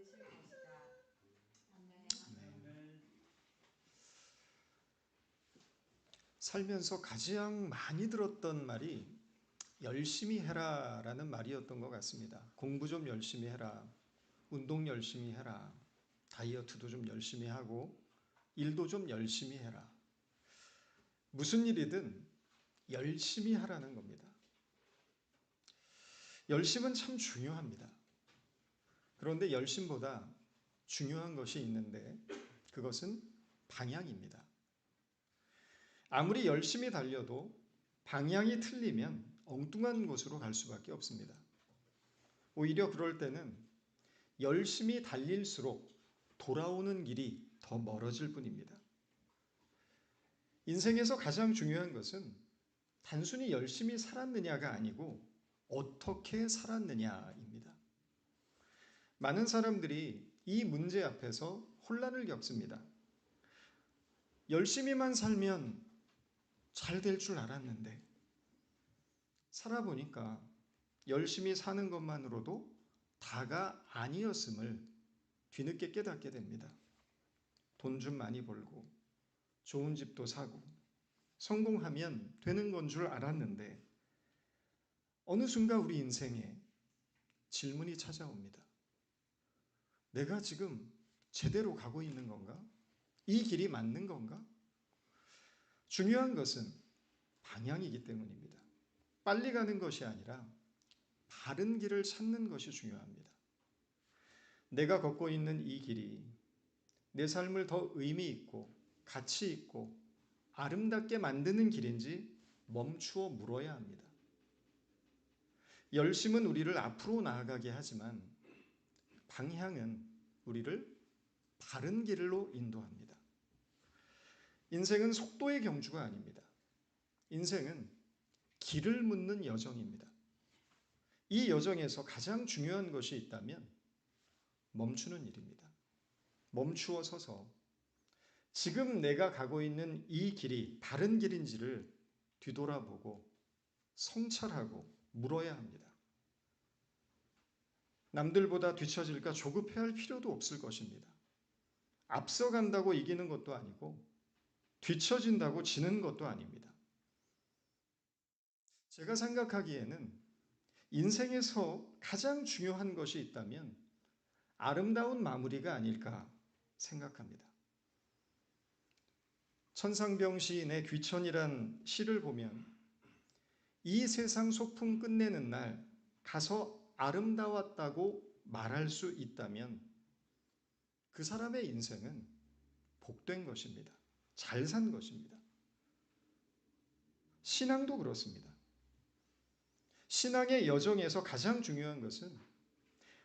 되실 것이다. 아멘. 살면서 가장 많이 들었던 말이 열심히 해라라는 말이었던 것 같습니다. 공부 좀 열심히 해라, 운동 열심히 해라, 다이어트도 좀 열심히 하고 일도 좀 열심히 해라. 무슨 일이든 열심히 하라는 겁니다. 열심은 참 중요합니다. 그런데 열심보다 중요한 것이 있는데 그것은 방향입니다. 아무리 열심히 달려도 방향이 틀리면 엉뚱한 곳으로 갈 수밖에 없습니다. 오히려 그럴 때는 열심히 달릴수록 돌아오는 길이 더 멀어질 뿐입니다. 인생에서 가장 중요한 것은 단순히 열심히 살았느냐가 아니고 어떻게 살았느냐입니다. 많은 사람들이 이 문제 앞에서 혼란을 겪습니다. 열심히만 살면 잘 될 줄 알았는데 살아보니까 열심히 사는 것만으로도 다가 아니었음을 뒤늦게 깨닫게 됩니다. 돈 좀 많이 벌고 좋은 집도 사고 성공하면 되는 건 줄 알았는데 어느 순간 우리 인생에 질문이 찾아옵니다. 내가 지금 제대로 가고 있는 건가? 이 길이 맞는 건가? 중요한 것은 방향이기 때문입니다. 빨리 가는 것이 아니라 바른 길을 찾는 것이 중요합니다. 내가 걷고 있는 이 길이 내 삶을 더 의미 있고 가치 있고 아름답게 만드는 길인지 멈추어 물어야 합니다. 열심은 우리를 앞으로 나아가게 하지만 방향은 우리를 바른 길로 인도합니다. 인생은 속도의 경주가 아닙니다. 인생은 길을 묻는 여정입니다. 이 여정에서 가장 중요한 것이 있다면 멈추는 일입니다. 멈추어 서서 지금 내가 가고 있는 이 길이 바른 길인지를 뒤돌아보고 성찰하고 물어야 합니다. 남들보다 뒤처질까 조급해할 필요도 없을 것입니다. 앞서간다고 이기는 것도 아니고 뒤처진다고 지는 것도 아닙니다. 제가 생각하기에는 인생에서 가장 중요한 것이 있다면 아름다운 마무리가 아닐까 생각합니다. 천상병 시인의 귀천이란 시를 보면 이 세상 소풍 끝내는 날 가서 아름다웠다고 말할 수 있다면 그 사람의 인생은 복된 것입니다. 잘 산 것입니다. 신앙도 그렇습니다. 신앙의 여정에서 가장 중요한 것은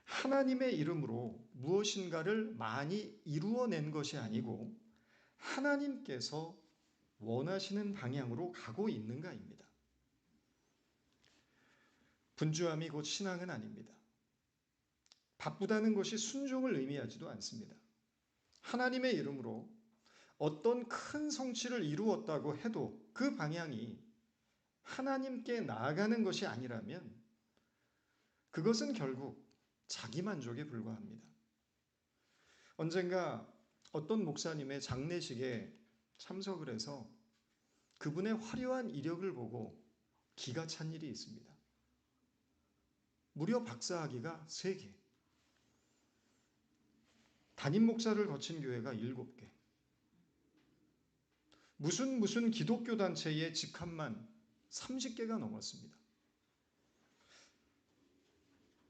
하나님의 이름으로 무엇인가를 많이 이루어낸 것이 아니고 하나님께서 원하시는 방향으로 가고 있는가입니다. 분주함이 곧 신앙은 아닙니다. 바쁘다는 것이 순종을 의미하지도 않습니다. 하나님의 이름으로 어떤 큰 성취를 이루었다고 해도 그 방향이 하나님께 나아가는 것이 아니라면 그것은 결국 자기만족에 불과합니다. 언젠가 어떤 목사님의 장례식에 참석을 해서 그분의 화려한 이력을 보고 기가 찬 일이 있습니다. 무려 박사학위가 3개, 담임 목사를 거친 교회가 7개, 무슨 기독교 단체의 직함만 30개가 넘었습니다.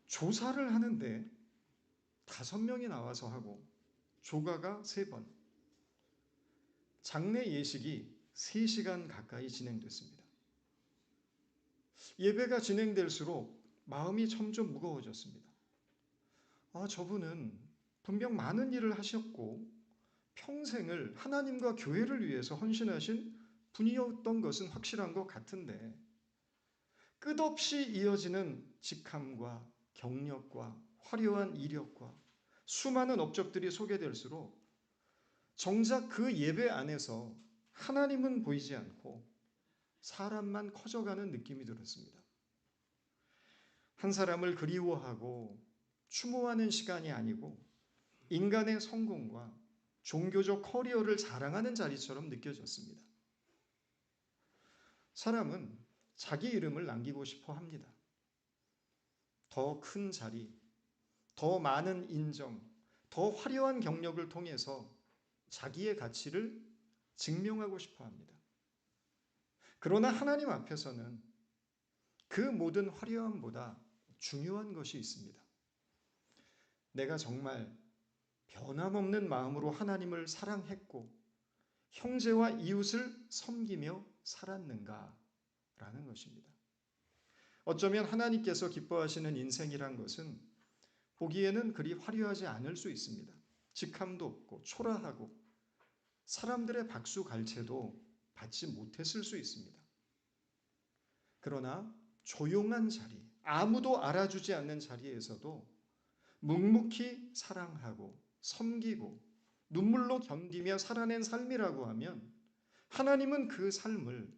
조사를 하는데 5명이 나와서 하고 조가가 3번, 장례 예식이 3시간 가까이 진행됐습니다. 예배가 진행될수록 마음이 점점 무거워졌습니다. 저분은 분명 많은 일을 하셨고 평생을 하나님과 교회를 위해서 헌신하신 분이었던 것은 확실한 것 같은데 끝없이 이어지는 직함과 경력과 화려한 이력과 수많은 업적들이 소개될수록 정작 그 예배 안에서 하나님은 보이지 않고 사람만 커져가는 느낌이 들었습니다. 한 사람을 그리워하고 추모하는 시간이 아니고 인간의 성공과 종교적 커리어를 자랑하는 자리처럼 느껴졌습니다. 사람은 자기 이름을 남기고 싶어 합니다. 더 큰 자리, 더 많은 인정, 더 화려한 경력을 통해서 자기의 가치를 증명하고 싶어 합니다. 그러나 하나님 앞에서는 그 모든 화려함보다 중요한 것이 있습니다. 내가 정말 변함없는 마음으로 하나님을 사랑했고 형제와 이웃을 섬기며 살았는가라는 것입니다. 어쩌면 하나님께서 기뻐하시는 인생이란 것은 보기에는 그리 화려하지 않을 수 있습니다. 직함도 없고 초라하고 사람들의 박수 갈채도 받지 못했을 수 있습니다. 그러나 조용한 자리, 아무도 알아주지 않는 자리에서도 묵묵히 사랑하고 섬기고 눈물로 견디며 살아낸 삶이라고 하면 하나님은 그 삶을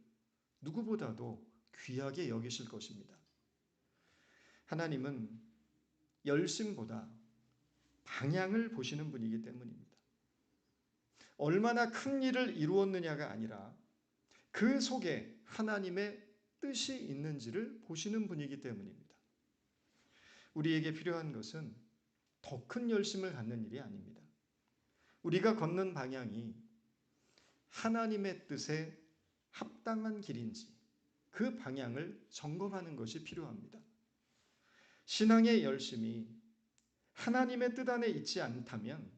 누구보다도 귀하게 여기실 것입니다. 하나님은 열심보다 방향을 보시는 분이기 때문입니다. 얼마나 큰 일을 이루었느냐가 아니라 그 속에 하나님의 뜻이 있는지를 보시는 분이기 때문입니다. 우리에게 필요한 것은 더 큰 열심을 갖는 일이 아닙니다. 우리가 걷는 방향이 하나님의 뜻에 합당한 길인지 그 방향을 점검하는 것이 필요합니다. 신앙의 열심이 하나님의 뜻 안에 있지 않다면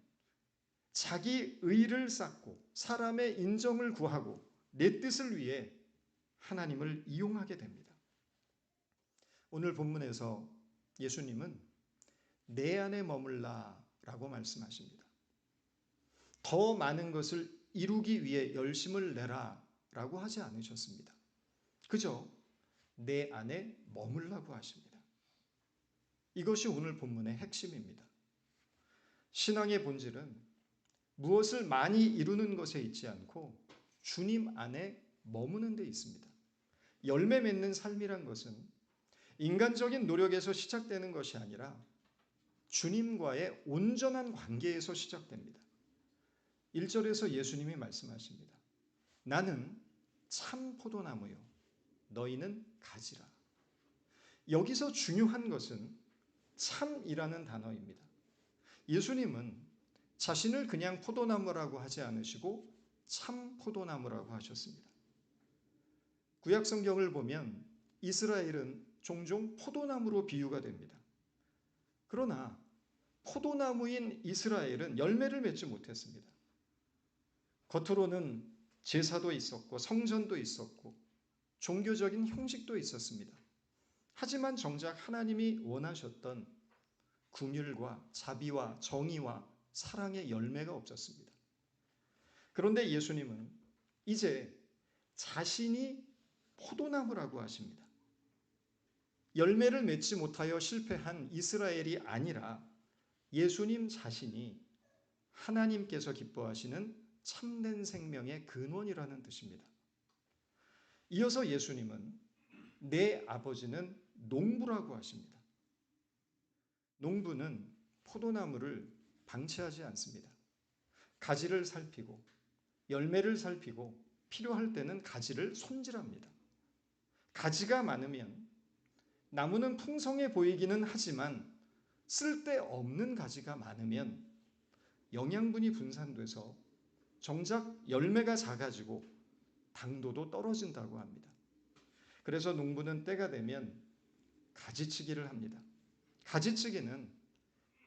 자기 의를 쌓고 사람의 인정을 구하고 내 뜻을 위해 하나님을 이용하게 됩니다. 오늘 본문에서 예수님은 내 안에 머물라 라고 말씀하십니다. 더 많은 것을 이루기 위해 열심을 내라 라고 하지 않으셨습니다. 그저 내 안에 머물라고 하십니다. 이것이 오늘 본문의 핵심입니다. 신앙의 본질은 무엇을 많이 이루는 것에 있지 않고 주님 안에 머무는 데 있습니다. 열매 맺는 삶이란 것은 인간적인 노력에서 시작되는 것이 아니라 주님과의 온전한 관계에서 시작됩니다. 1절에서 예수님이 말씀하십니다. 나는 참 포도나무요 너희는 가지라. 여기서 중요한 것은 참이라는 단어입니다. 예수님은 자신을 그냥 포도나무라고 하지 않으시고 참 포도나무라고 하셨습니다. 구약 성경을 보면 이스라엘은 종종 포도나무로 비유가 됩니다. 그러나 포도나무인 이스라엘은 열매를 맺지 못했습니다. 겉으로는 제사도 있었고 성전도 있었고 종교적인 형식도 있었습니다. 하지만 정작 하나님이 원하셨던 긍휼과 자비와 정의와 사랑의 열매가 없었습니다. 그런데 예수님은 이제 자신이 포도나무라고 하십니다. 열매를 맺지 못하여 실패한 이스라엘이 아니라 예수님 자신이 하나님께서 기뻐하시는 참된 생명의 근원이라는 뜻입니다. 이어서 예수님은 내 아버지는 농부라고 하십니다. 농부는 포도나무를 방치하지 않습니다. 가지를 살피고 열매를 살피고 필요할 때는 가지를 손질합니다. 가지가 많으면 나무는 풍성해 보이기는 하지만 쓸데없는 가지가 많으면 영양분이 분산돼서 정작 열매가 작아지고 당도도 떨어진다고 합니다. 그래서 농부는 때가 되면 가지치기를 합니다. 가지치기는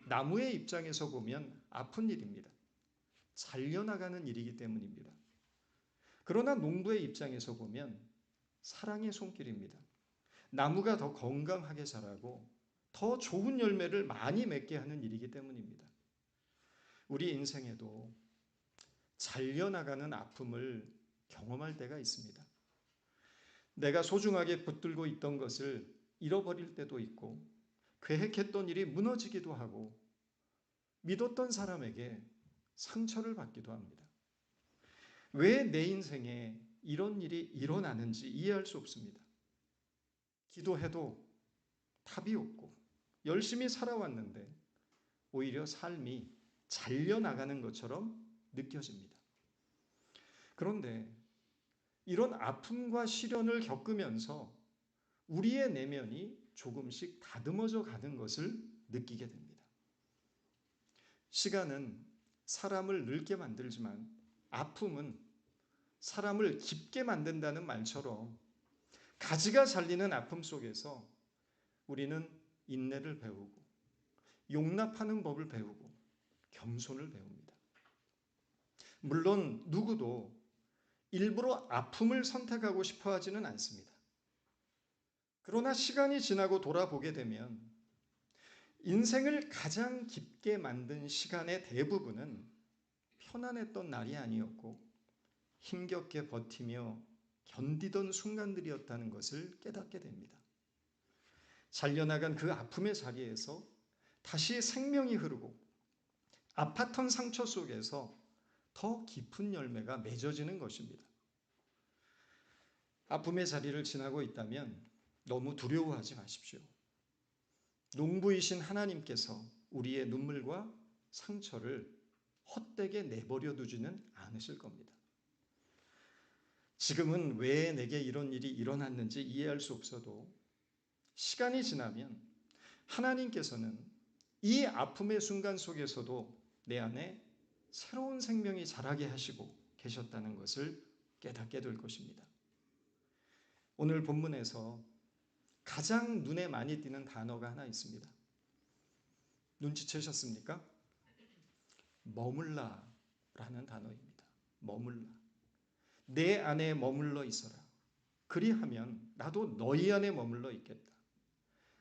나무의 입장에서 보면 아픈 일입니다. 잘려나가는 일이기 때문입니다. 그러나 농부의 입장에서 보면 사랑의 손길입니다. 나무가 더 건강하게 자라고 더 좋은 열매를 많이 맺게 하는 일이기 때문입니다. 우리 인생에도 잘려나가는 아픔을 경험할 때가 있습니다. 내가 소중하게 붙들고 있던 것을 잃어버릴 때도 있고 계획했던 일이 무너지기도 하고 믿었던 사람에게 상처를 받기도 합니다. 왜 내 인생에 이런 일이 일어나는지 이해할 수 없습니다. 기도해도 답이 없고 열심히 살아왔는데 오히려 삶이 잘려나가는 것처럼 느껴집니다. 그런데 이런 아픔과 시련을 겪으면서 우리의 내면이 조금씩 다듬어져 가는 것을 느끼게 됩니다. 시간은 사람을 늙게 만들지만 아픔은 사람을 깊게 만든다는 말처럼 가지가 잘리는 아픔 속에서 우리는 인내를 배우고 용납하는 법을 배우고 겸손을 배웁니다. 물론 누구도 일부러 아픔을 선택하고 싶어 하지는 않습니다. 그러나 시간이 지나고 돌아보게 되면 인생을 가장 깊게 만든 시간의 대부분은 편안했던 날이 아니었고 힘겹게 버티며 견디던 순간들이었다는 것을 깨닫게 됩니다. 잘려나간 그 아픔의 자리에서 다시 생명이 흐르고 아팠던 상처 속에서 더 깊은 열매가 맺어지는 것입니다. 아픔의 자리를 지나고 있다면 너무 두려워하지 마십시오. 농부이신 하나님께서 우리의 눈물과 상처를 헛되게 내버려 두지는 않으실 겁니다. 지금은 왜 내게 이런 일이 일어났는지 이해할 수 없어도 시간이 지나면 하나님께서는 이 아픔의 순간 속에서도 내 안에 새로운 생명이 자라게 하시고 계셨다는 것을 깨닫게 될 것입니다. 오늘 본문에서 가장 눈에 많이 띄는 단어가 하나 있습니다. 눈치채셨습니까? 머물라라는 단어입니다. 머물라. 내 안에 머물러 있어라. 그리하면 나도 너희 안에 머물러 있겠다.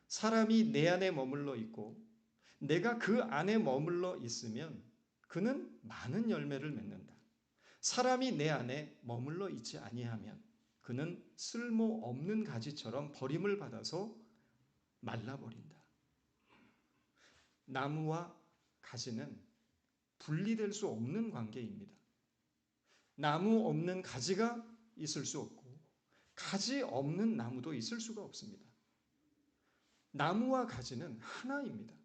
사람이 내 안에 머물러 있고 내가 그 안에 머물러 있으면 그는 많은 열매를 맺는다. 사람이 내 안에 머물러 있지 아니하면 그는 쓸모없는 가지처럼 버림을 받아서 말라버린다. 나무와 가지는 분리될 수 없는 관계입니다. 나무 없는 가지가 있을 수 없고 가지 없는 나무도 있을 수가 없습니다. 나무와 가지는 하나입니다.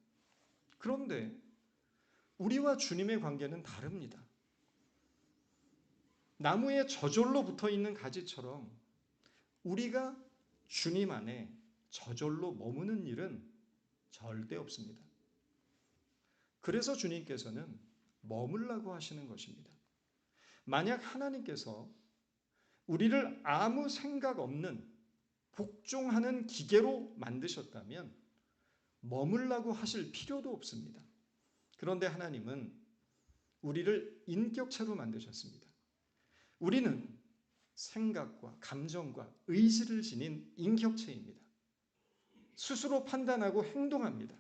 그런데 우리와 주님의 관계는 다릅니다. 나무에 저절로 붙어 있는 가지처럼 우리가 주님 안에 저절로 머무는 일은 절대 없습니다. 그래서 주님께서는 머물라고 하시는 것입니다. 만약 하나님께서 우리를 아무 생각 없는 복종하는 기계로 만드셨다면 머물라고 하실 필요도 없습니다. 그런데 하나님은 우리를 인격체로 만드셨습니다. 우리는 생각과 감정과 의지를 지닌 인격체입니다. 스스로 판단하고 행동합니다.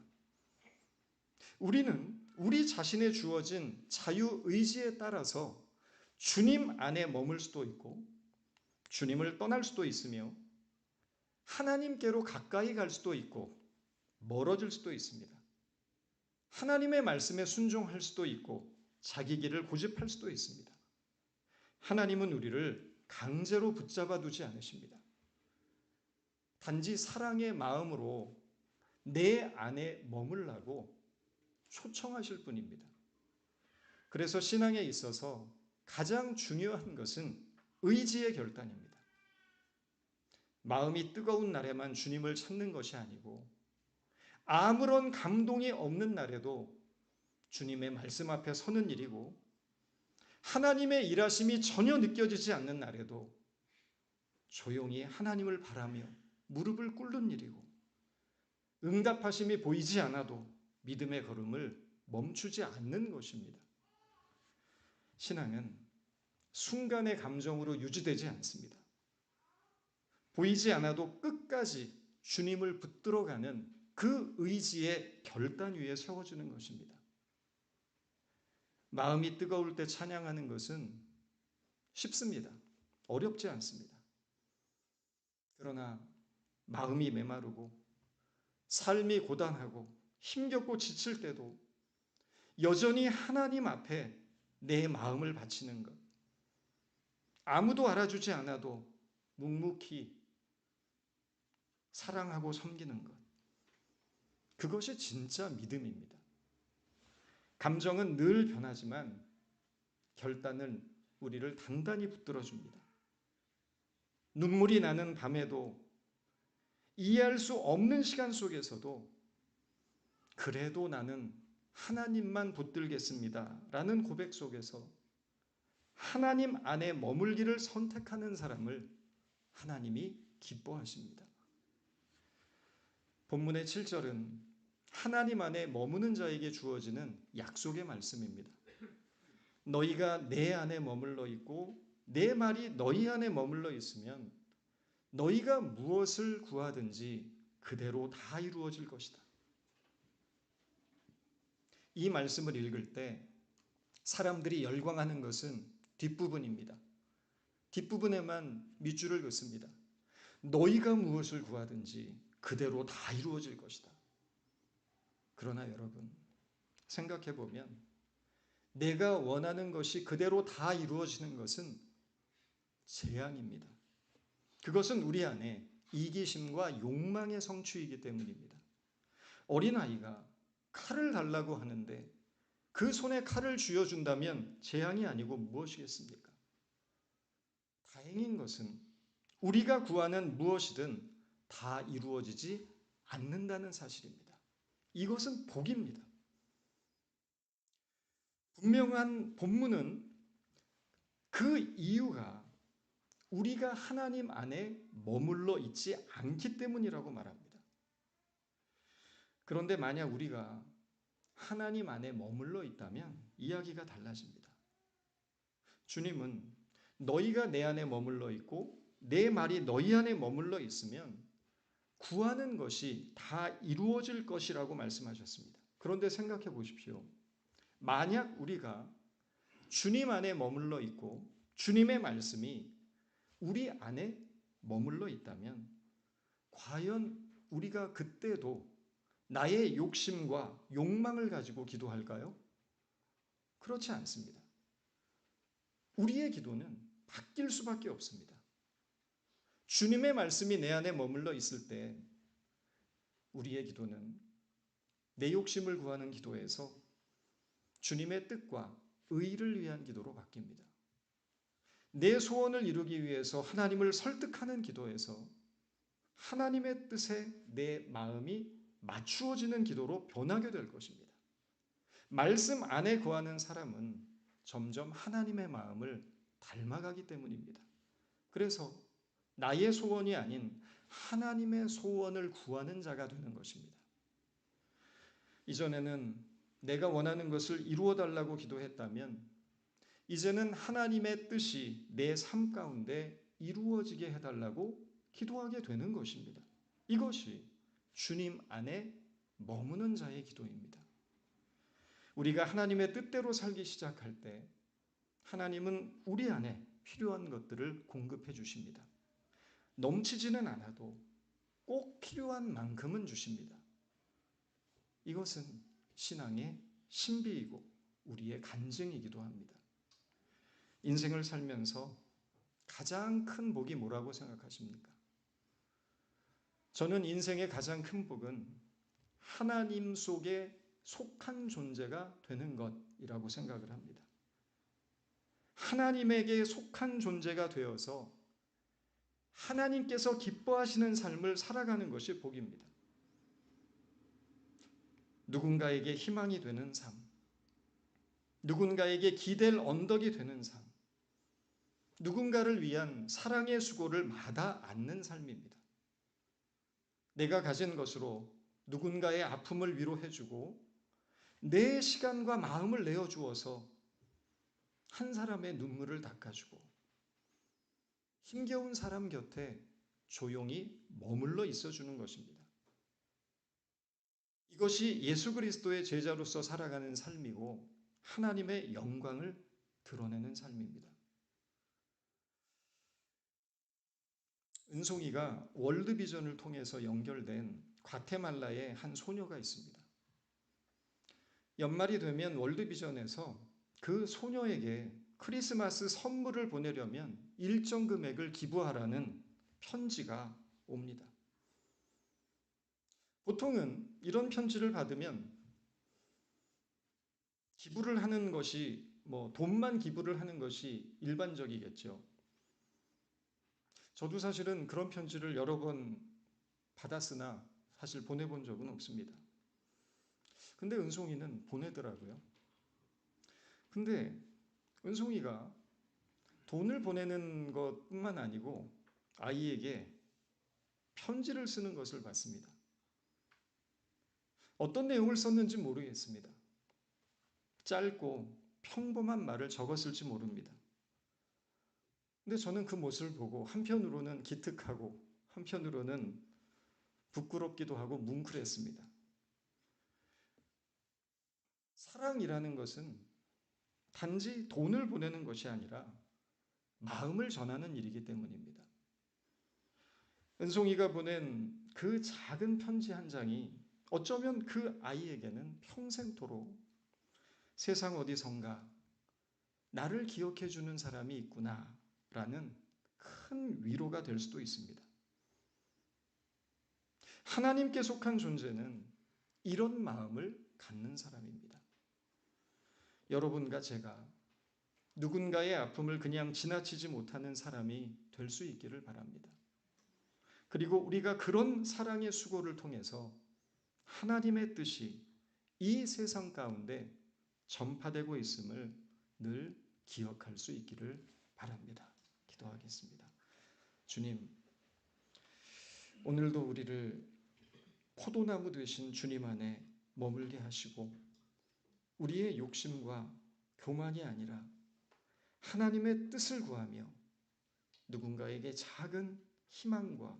우리는 우리 자신에 주어진 자유의지에 따라서 주님 안에 머물 수도 있고 주님을 떠날 수도 있으며 하나님께로 가까이 갈 수도 있고 멀어질 수도 있습니다. 하나님의 말씀에 순종할 수도 있고 자기 길을 고집할 수도 있습니다. 하나님은 우리를 강제로 붙잡아 두지 않으십니다. 단지 사랑의 마음으로 내 안에 머물라고 초청하실 뿐입니다. 그래서 신앙에 있어서 가장 중요한 것은 의지의 결단입니다. 마음이 뜨거운 날에만 주님을 찾는 것이 아니고 아무런 감동이 없는 날에도 주님의 말씀 앞에 서는 일이고 하나님의 일하심이 전혀 느껴지지 않는 날에도 조용히 하나님을 바라며 무릎을 꿇는 일이고 응답하심이 보이지 않아도 믿음의 걸음을 멈추지 않는 것입니다. 신앙은 순간의 감정으로 유지되지 않습니다. 보이지 않아도 끝까지 주님을 붙들어가는 그 의지의 결단 위에 세워지는 것입니다. 마음이 뜨거울 때 찬양하는 것은 쉽습니다. 어렵지 않습니다. 그러나 마음이 메마르고 삶이 고단하고 힘겹고 지칠 때도 여전히 하나님 앞에 내 마음을 바치는 것, 아무도 알아주지 않아도 묵묵히 사랑하고 섬기는 것, 그것이 진짜 믿음입니다. 감정은 늘 변하지만 결단은 우리를 단단히 붙들어 줍니다. 눈물이 나는 밤에도, 이해할 수 없는 시간 속에서도 그래도 나는 하나님만 붙들겠습니다 라는 고백 속에서 하나님 안에 머물기를 선택하는 사람을 하나님이 기뻐하십니다. 본문의 7절은 하나님 안에 머무는 자에게 주어지는 약속의 말씀입니다. 너희가 내 안에 머물러 있고 내 말이 너희 안에 머물러 있으면 너희가 무엇을 구하든지 그대로 다 이루어질 것이다. 이 말씀을 읽을 때 사람들이 열광하는 것은 뒷부분입니다. 뒷부분에만 밑줄을 긋습니다. 너희가 무엇을 구하든지 그대로 다 이루어질 것이다. 그러나 여러분, 생각해 보면 내가 원하는 것이 그대로 다 이루어지는 것은 재앙입니다. 그것은 우리 안에 이기심과 욕망의 성취이기 때문입니다. 어린아이가 칼을 달라고 하는데 그 손에 칼을 쥐어준다면 재앙이 아니고 무엇이겠습니까? 다행인 것은 우리가 구하는 무엇이든 다 이루어지지 않는다는 사실입니다. 이것은 복입니다. 분명한 본문은 그 이유가 우리가 하나님 안에 머물러 있지 않기 때문이라고 말합니다. 그런데 만약 우리가 하나님 안에 머물러 있다면 이야기가 달라집니다. 주님은 너희가 내 안에 머물러 있고 내 말이 너희 안에 머물러 있으면 구하는 것이 다 이루어질 것이라고 말씀하셨습니다. 그런데 생각해 보십시오. 만약 우리가 주님 안에 머물러 있고 주님의 말씀이 우리 안에 머물러 있다면 과연 우리가 그때도 나의 욕심과 욕망을 가지고 기도할까요? 그렇지 않습니다. 우리의 기도는 바뀔 수밖에 없습니다. 주님의 말씀이 내 안에 머물러 있을 때 우리의 기도는 내 욕심을 구하는 기도에서 주님의 뜻과 의를 위한 기도로 바뀝니다. 내 소원을 이루기 위해서 하나님을 설득하는 기도에서 하나님의 뜻에 내 마음이 맞추어지는 기도로 변하게 될 것입니다. 말씀 안에 거하는 사람은 점점 하나님의 마음을 닮아가기 때문입니다. 그래서 나의 소원이 아닌 하나님의 소원을 구하는 자가 되는 것입니다. 이전에는 내가 원하는 것을 이루어 달라고 기도했다면 이제는 하나님의 뜻이 내 삶 가운데 이루어지게 해달라고 기도하게 되는 것입니다. 이것이 주님 안에 머무는 자의 기도입니다. 우리가 하나님의 뜻대로 살기 시작할 때 하나님은 우리 안에 필요한 것들을 공급해 주십니다. 넘치지는 않아도 꼭 필요한 만큼은 주십니다. 이것은 신앙의 신비이고 우리의 간증이기도 합니다. 인생을 살면서 가장 큰 복이 뭐라고 생각하십니까? 저는 인생의 가장 큰 복은 하나님 속에 속한 존재가 되는 것이라고 생각을 합니다. 하나님에게 속한 존재가 되어서 하나님께서 기뻐하시는 삶을 살아가는 것이 복입니다. 누군가에게 희망이 되는 삶, 누군가에게 기댈 언덕이 되는 삶, 누군가를 위한 사랑의 수고를 마다 않는 삶입니다. 내가 가진 것으로 누군가의 아픔을 위로해주고 내 시간과 마음을 내어주어서 한 사람의 눈물을 닦아주고 힘겨운 사람 곁에 조용히 머물러 있어주는 것입니다. 이것이 예수 그리스도의 제자로서 살아가는 삶이고 하나님의 영광을 드러내는 삶입니다. 은송이가 월드비전을 통해서 연결된 과테말라의 한 소녀가 있습니다. 연말이 되면 월드비전에서 그 소녀에게 크리스마스 선물을 보내려면 일정 금액을 기부하라는 편지가 옵니다. 보통은 이런 편지를 받으면 기부를 하는 것이 돈만 기부를 하는 것이 일반적이겠죠. 저도 사실은 그런 편지를 여러 번 받았으나 사실 보내본 적은 없습니다. 근데 은송이는 보내더라고요. 근데 은송이가 돈을 보내는 것뿐만 아니고 아이에게 편지를 쓰는 것을 봤습니다. 어떤 내용을 썼는지 모르겠습니다. 짧고 평범한 말을 적었을지 모릅니다. 근데 저는 그 모습을 보고 한편으로는 기특하고 한편으로는 부끄럽기도 하고 뭉클했습니다. 사랑이라는 것은 단지 돈을 보내는 것이 아니라 마음을 전하는 일이기 때문입니다. 은송이가 보낸 그 작은 편지 한 장이 어쩌면 그 아이에게는 평생토록 세상 어디선가 나를 기억해 주는 사람이 있구나라는 큰 위로가 될 수도 있습니다. 하나님께 속한 존재는 이런 마음을 갖는 사람입니다. 여러분과 제가 누군가의 아픔을 그냥 지나치지 못하는 사람이 될 수 있기를 바랍니다. 그리고 우리가 그런 사랑의 수고를 통해서 하나님의 뜻이 이 세상 가운데 전파되고 있음을 늘 기억할 수 있기를 바랍니다. 기도하겠습니다. 주님, 오늘도 우리를 포도나무 되신 주님 안에 머물게 하시고 우리의 욕심과 교만이 아니라 하나님의 뜻을 구하며 누군가에게 작은 희망과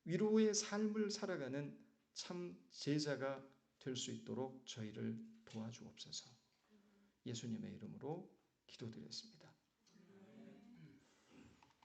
위로의 삶을 살아가는 참 제자가 될 수 있도록 저희를 도와주옵소서. 예수님의 이름으로 기도드렸습니다.